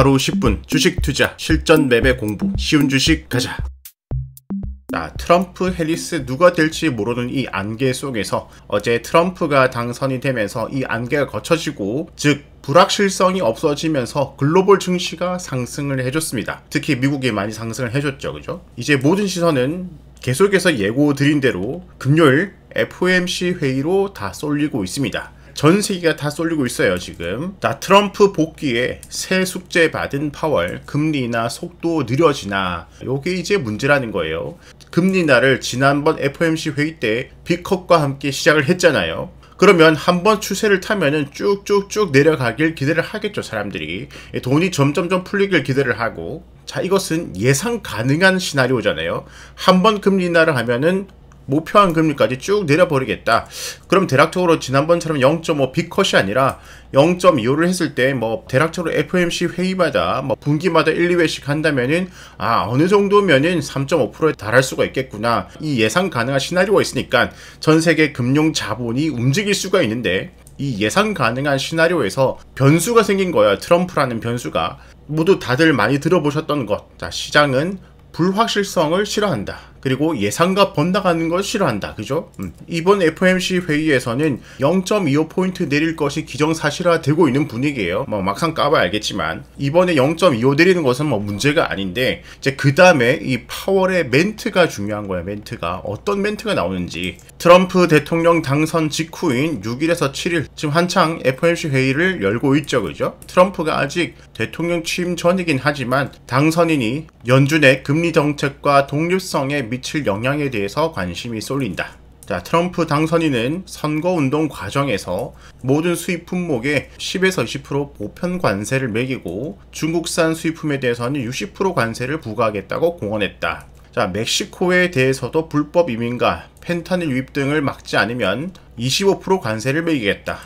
하루 10분 주식 투자 실전 매매 공부 쉬운 주식 가자. 자, 트럼프 해리스 누가 될지 모르는 이 안개 속에서 어제 트럼프가 당선이 되면서 이 안개가 걷혀지고, 즉 불확실성이 없어지면서 글로벌 증시가 상승을 해줬습니다. 특히 미국이 많이 상승을 해줬죠. 그죠? 이제 모든 시선은 계속해서 예고 드린 대로 금요일 FOMC 회의로 다 쏠리고 있습니다. 전 세계가 다 쏠리고 있어요 지금. 자, 트럼프 복귀에 새 숙제 받은 파월, 금리 인하 속도 느려지나, 요게 이제 문제라는 거예요. 금리 인하를 지난번 FOMC 회의 때 빅컷과 함께 시작을 했잖아요. 그러면 한번 추세를 타면은 쭉쭉쭉 내려가길 기대를 하겠죠 사람들이. 돈이 점점점 풀리길 기대를 하고. 자, 이것은 예상 가능한 시나리오잖아요. 한번 금리 인하를 하면은 목표한 금리까지 쭉 내려버리겠다. 그럼 대략적으로 지난번처럼 0.5 빅컷이 아니라 0.25를 했을 때 대략적으로 FOMC 회의마다 분기마다 1, 2회씩 한다면은 어느 정도면은 3.5%에 달할 수가 있겠구나. 이 예상 가능한 시나리오가 있으니까 전 세계 금융 자본이 움직일 수가 있는데, 이 예상 가능한 시나리오에서 변수가 생긴 거예요. 트럼프라는 변수가. 모두 다들 많이 들어보셨던 것. 자, 시장은 불확실성을 싫어한다. 그리고 예상과 번다가는 걸 싫어한다. 그죠? 이번 FOMC 회의에서는 0.25포인트 내릴 것이 기정사실화되고 있는 분위기예요. 막상 까봐야 알겠지만 이번에 0.25 내리는 것은 문제가 아닌데, 이제 그 다음에 이 파월의 멘트가 중요한 거야. 멘트가 어떤 멘트가 나오는지. 트럼프 대통령 당선 직후인 6일에서 7일 지금 한창 FOMC 회의를 열고 있죠. 그죠? 트럼프가 아직 대통령 취임 전이긴 하지만 당선인이 연준의 금리 정책과 독립성에 미칠 영향에 대해서 관심이 쏠린다. 자, 트럼프 당선인은 선거운동 과정에서 모든 수입 품목에 10에서 20% 보편 관세를 매기고, 중국산 수입품에 대해서는 60% 관세를 부과하겠다고 공언했다. 자, 멕시코에 대해서도 불법 이민과 펜타닐 유입 등을 막지 않으면 25% 관세를 매기겠다.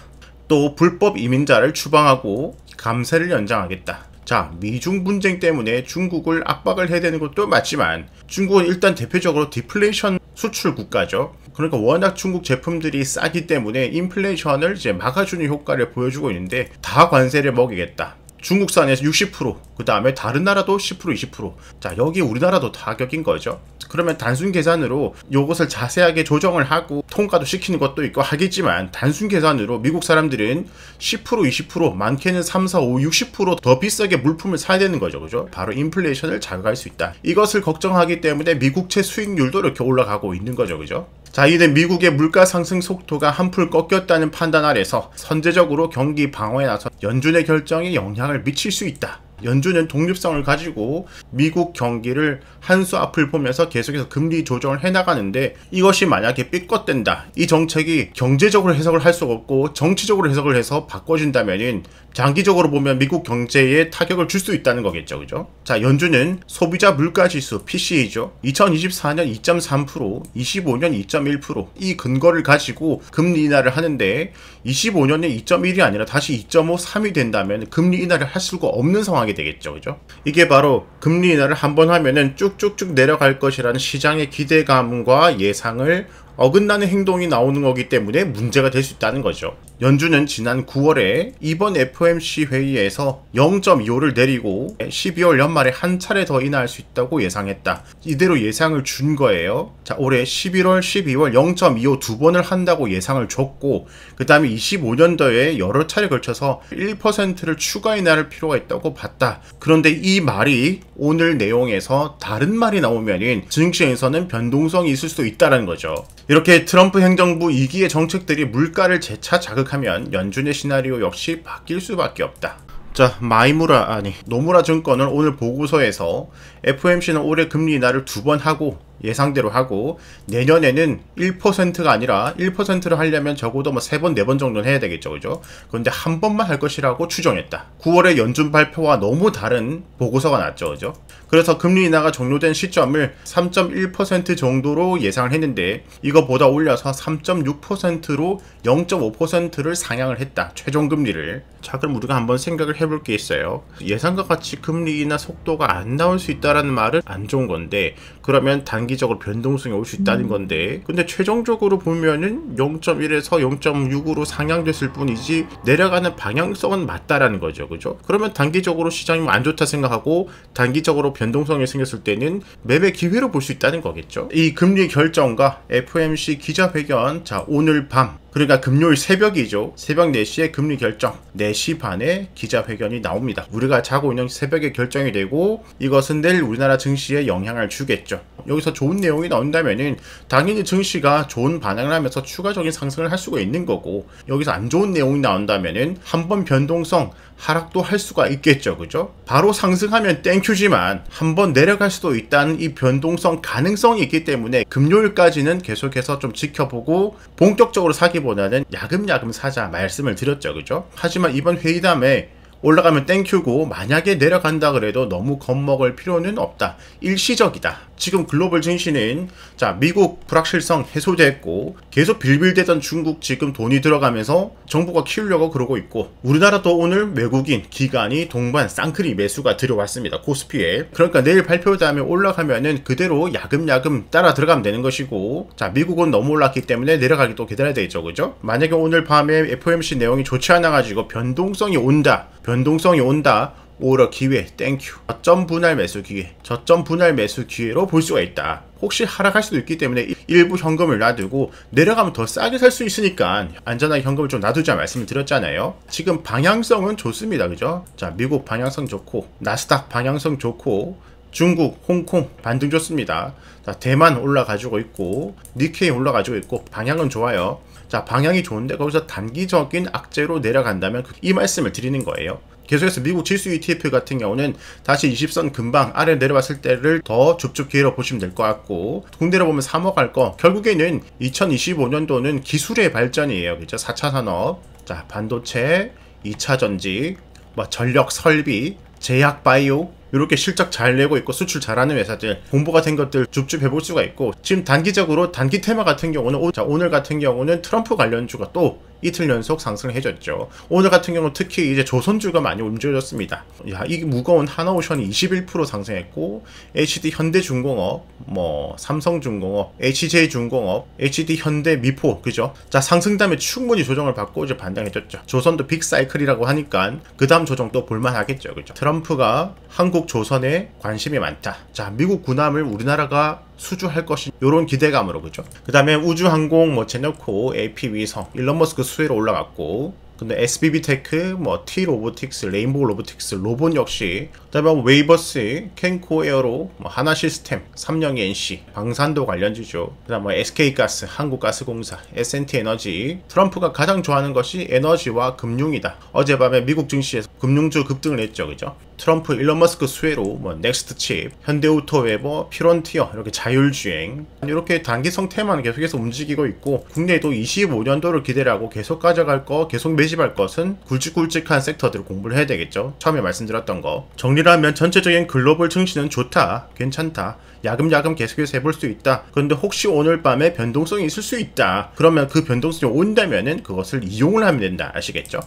또 불법 이민자를 추방하고 감세를 연장하겠다. 자, 미중 분쟁 때문에 중국을 압박을 해야 되는 것도 맞지만, 중국은 일단 대표적으로 디플레이션 수출 국가죠. 그러니까 워낙 중국 제품들이 싸기 때문에 인플레이션을 이제 막아주는 효과를 보여주고 있는데, 다 관세를 먹이겠다. 중국산에서 60%, 그 다음에 다른 나라도 10%, 20%. 자, 여기 우리나라도 타격인 거죠. 그러면 단순 계산으로 요것을 자세하게 조정을 하고 통과도 시키는 것도 있고 하겠지만, 단순 계산으로 미국 사람들은 10%, 20%, 많게는 3, 4, 5, 60% 더 비싸게 물품을 사야 되는 거죠. 그죠? 바로 인플레이션을 자극할 수 있다. 이것을 걱정하기 때문에 미국채 수익률도 이렇게 올라가고 있는 거죠. 그죠? 자, 이제 미국의 물가 상승 속도가 한풀 꺾였다는 판단 아래서 선제적으로 경기 방어에 나서 연준의 결정에 영향을 미칠 수 있다. 연준은 독립성을 가지고 미국 경기를 한 수 앞을 보면서 계속해서 금리 조정을 해나가는데, 이것이 만약에 삐걱된다. 이 정책이 경제적으로 해석을 할 수가 없고 정치적으로 해석을 해서 바꿔준다면은 장기적으로 보면 미국 경제에 타격을 줄 수 있다는 거겠죠. 그죠? 자, 연준은 소비자 물가지수 PCE죠. 2024년 2.3%, 25년 2.1%, 이 근거를 가지고 금리 인하를 하는데, 25년에 2.1이 아니라 다시 2.5, 3이 된다면 금리 인하를 할 수가 없는 상황이 되겠죠. 그죠? 이게 바로 금리 인하를 한번 하면은 쭉쭉쭉 내려갈 것이라는 시장의 기대감과 예상을 어긋나는 행동이 나오는 거기 때문에 문제가 될 수 있다는 거죠. 연준은 지난 9월에 이번 FOMC 회의에서 0.25를 내리고 12월 연말에 한 차례 더 인하할 수 있다고 예상했다. 이대로 예상을 준 거예요. 자, 올해 11월, 12월 0.25 두 번을 한다고 예상을 줬고, 그 다음에 25년도에 여러 차례 걸쳐서 1%를 추가 인하할 필요가 있다고 봤다. 그런데 이 말이 오늘 내용에서 다른 말이 나오면은 증시에서는 변동성이 있을 수도 있다는 거죠. 이렇게 트럼프 행정부 2기의 정책들이 물가를 재차 자극하면 연준의 시나리오 역시 바뀔 수밖에 없다. 자, 노무라 증권은 오늘 보고서에서 FOMC는 올해 금리 인하를 2번 하고, 예상대로 하고, 내년에는 1%가 아니라 1%를 하려면 적어도 3번, 4번 정도는 해야 되겠죠. 그죠? 그런데 한 번만 할 것이라고 추정했다. 9월에 연준 발표와 너무 다른 보고서가 났죠. 그죠? 그래서 금리 인하가 종료된 시점을 3.1% 정도로 예상을 했는데, 이거보다 올려서 3.6%로 0.5%를 상향을 했다. 최종 금리를. 자, 그럼 우리가 한번 생각을 해볼 게 있어요. 예상과 같이 금리 인하 속도가 안 나올 수 있다라는 말은 안 좋은 건데, 그러면 단기 단기적으로 변동성이 올 수 있다는 건데, 근데 최종적으로 보면은 0.1에서 0.6으로 상향됐을 뿐이지 내려가는 방향성은 맞다라는 거죠. 그죠? 그러면 단기적으로 시장이 안 좋다 생각하고 단기적으로 변동성이 생겼을 때는 매매 기회로 볼 수 있다는 거겠죠. 이 금리 결정과 FOMC 기자회견, 자 오늘 밤, 그러니까 금요일 새벽이죠. 새벽 4시에 금리 결정, 4시 반에 기자회견이 나옵니다. 우리가 자고 있는 새벽에 결정이 되고 이것은 내일 우리나라 증시에 영향을 주겠죠. 여기서 좋은 내용이 나온다면은 당연히 증시가 좋은 반응을 하면서 추가적인 상승을 할 수가 있는 거고, 여기서 안 좋은 내용이 나온다면은 한번 변동성 하락도 할 수가 있겠죠. 그죠? 바로 상승하면 땡큐지만 한번 내려갈 수도 있다는 이 변동성 가능성이 있기 때문에 금요일까지는 계속해서 좀 지켜보고 본격적으로 사기보다는 야금야금 사자 말씀을 드렸죠. 그죠? 하지만 이번 회의담에 올라가면 땡큐고 만약에 내려간다 그래도 너무 겁먹을 필요는 없다. 일시적이다. 지금 글로벌 증시는 자 미국 불확실성 해소됐고 계속 빌빌대던 중국 지금 돈이 들어가면서 정부가 키우려고 그러고 있고, 우리나라도 오늘 외국인 기관이 동반 쌍크리 매수가 들어왔습니다. 코스피에. 그러니까 내일 발표 다음에 올라가면은 그대로 야금야금 따라 들어가면 되는 것이고, 자 미국은 너무 올랐기 때문에 내려가기 또 기다려야 되겠죠. 그죠? 만약에 오늘 밤에 FOMC 내용이 좋지 않아 가지고 변동성이 온다, 오히려 기회, 땡큐. 저점 분할 매수 기회, 저점 분할 매수 기회로 볼 수가 있다. 혹시 하락할 수도 있기 때문에 일부 현금을 놔두고 내려가면 더 싸게 살 수 있으니까 안전하게 현금을 좀 놔두자 말씀을 드렸잖아요. 지금 방향성은 좋습니다. 그죠? 자, 미국 방향성 좋고, 나스닥 방향성 좋고, 중국, 홍콩 반등 좋습니다. 자, 대만 올라가지고 있고, 니케이 올라가지고 있고, 방향은 좋아요. 자, 방향이 좋은데 거기서 단기적인 악재로 내려간다면 이 말씀을 드리는 거예요. 계속해서 미국 지수 ETF 같은 경우는 다시 20선 근방 아래 내려왔을 때를 더 줍줍 기회로 보시면 될 것 같고, 군대로 보면 3억 할 거, 결국에는 2025년도는 기술의 발전이에요. 그죠? 4차 산업, 자 반도체, 2차 전지, 뭐 전력 설비, 제약 바이오, 이렇게 실적 잘 내고 있고 수출 잘하는 회사들, 공부가 된 것들 줍줍 해볼 수가 있고, 지금 단기적으로 단기 테마 같은 경우는 오늘 같은 경우는 트럼프 관련주가 또 이틀 연속 상승을 해줬죠. 오늘 같은 경우는 특히 이제 조선주가 많이 움직여졌습니다. 야, 이 무거운 하나오션이 21% 상승했고, HD 현대중공업, 뭐 삼성중공업, HJ중공업, HD 현대미포, 그죠? 자, 상승 다음에 충분히 조정을 받고 이제 반등해줬죠. 조선도 빅사이클이라고 하니까 그 다음 조정 또 볼만하겠죠. 그죠? 트럼프가 한국 조선에 관심이 많다. 자, 미국 군함을 우리나라가 수주할 것이, 요런 기대감으로. 그죠? 그 다음에 우주항공, 뭐 제너코, AP 위성, 일론 머스크 수혜로 올라갔고, 근데 SBB테크, 뭐 T로보틱스, 레인보우 로보틱스, 로봇 역시, 그다음에 웨이버스, 켄코 에어로, 뭐 하나시스템, 삼성이 NC, 방산도 관련주죠. 그다음 뭐 SK가스, 한국가스공사, S&T 에너지. 트럼프가 가장 좋아하는 것이 에너지와 금융이다. 어젯밤에 미국 증시에서 금융주 급등을 했죠. 그죠? 트럼프, 일론 머스크 수혜로 뭐 넥스트칩, 현대오토웨버, 피론티어, 이렇게 자율주행, 이렇게 단기성 테마는 계속해서 움직이고 있고, 국내에도 25년도를 기대를 하고 계속 가져갈 거, 계속 매집할 것은 굵직굵직한 섹터들을 공부를 해야 되겠죠. 처음에 말씀드렸던 거 정리를 하면 전체적인 글로벌 증시는 좋다, 괜찮다, 야금야금 계속해서 해볼 수 있다. 그런데 혹시 오늘 밤에 변동성이 있을 수 있다. 그러면 그 변동성이 온다면은 그것을 이용을 하면 된다. 아시겠죠?